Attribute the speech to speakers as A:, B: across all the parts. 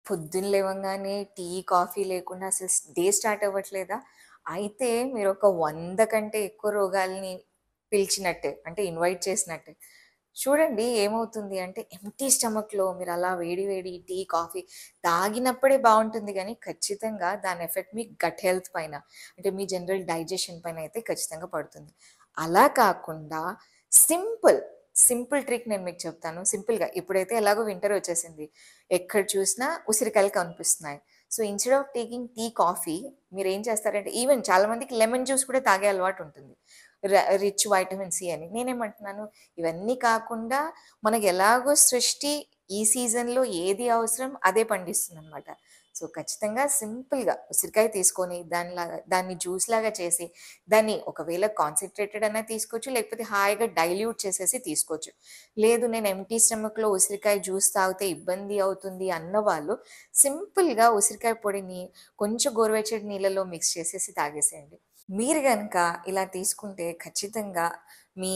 A: పొద్దున్న లేవంగానే tea, coffee లేకుండా అసలు డే స్టార్ట్ అవ్వట్లేదా? అయితే మీరొక 100 కంటే ఎక్కువ రోగాల్ని పిలిచినట్టే. అంటే ఇన్వైట్ చేసినట్టే. చూడండి ఏమవుతుంది అంటే ఎంప్టీ స్టమక్‌లో మీరలా వేడి వేడి టీ, కాఫీ తాగినప్పుడే బావుంటుంది గానీ, ఖచ్చితంగా దాని ఎఫెక్ట్ మీ గట్ హెల్త్ పైన, అంటే మీ జనరల్ డైజెషన్ పైన అయితే ఖచ్చితంగా పడుతుంది. అలా కాకుండా సింపుల్, సింపుల్ ట్రిక్ నేను మీకు చెప్తాను. సింపుల్‌గా ఇప్పుడైతే ఎలాగో వింటర్ వచ్చేసింది. ఎక్కడ చూసినా ఉసిరికాయలు కనిపిస్తున్నాయి. So, instead of taking tea, coffee మీరేం చేస్తారంటే ఈవెన్ చాలా మందికి లెమన్ జ్యూస్ కూడా తాగే అలవాటుంటుంది. రిచ్ వైటమిన్ సి అని. నేనేమంటున్నాను, ఇవన్నీ కాకుండా మనకు ఎలాగో సృష్టి ఈ సీజన్‌లో ఏది అవసరం అదే పండిస్తుందనమాట. సో, ఖచ్చితంగా సింపుల్‌గా ఉసిరికాయ తీసుకొని దాన్ని జ్యూస్‌లాగా చేసి, దాన్ని ఒకవేళ కాన్సంట్రేటెడ్ అన్నా తీసుకోవచ్చు, లేకపోతే హాయిగా డైల్యూట్ చేసేసి తీసుకోవచ్చు. లేదు నేను ఎంప్టీ స్టమక్‌లో ఉసిరికాయ జ్యూస్ తాగితే ఇబ్బంది అవుతుంది అన్నవాళ్ళు సింపుల్‌గా ఉసిరికాయ పొడిని కొంచెం గోరువెచ్చటి నీళ్ళలో మిక్స్ చేసేసి తాగేసేయండి. మీరు గనక ఇలా తీసుకుంటే ఖచ్చితంగా మీ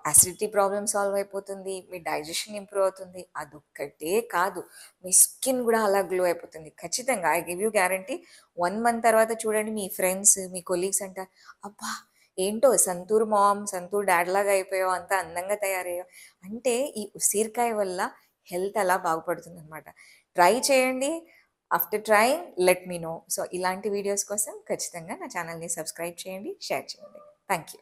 A: అసిడిటీ ప్రాబ్లమ్ సాల్వ్ అయిపోతుంది. మీ డైజెషన్ ఇంప్రూవ్ అవుతుంది. అదొక్కటే కాదు, మీ స్కిన్ గూడా అలా గ్లో అయిపోతుంది. ఖచ్చితంగా I give you guarantee. 1 month తర్వాత చూడండి మీ ఫ్రెండ్స్, మీ కొలీగ్స్ అంటారు, "అబ్బా! ఏంటో సంతూర్ మామ్, సంతూర్ డాడ్ లాగా అయిపోయావు. అంత అందంగా తయారయ్యావు." అంటే ఈ ఉసిరికాయ వల్ల హెల్త్ అలా బాగుపడుతుందనమాట. ట్రై చేయండి. After trying let me know. So, ఇలాంటి వీడియోస్ కోసం ఖచ్చితంగా నా ఛానెల్‌ని సబ్స్క్రైబ్ చేయండి, షేర్ చేయండి. Thank you.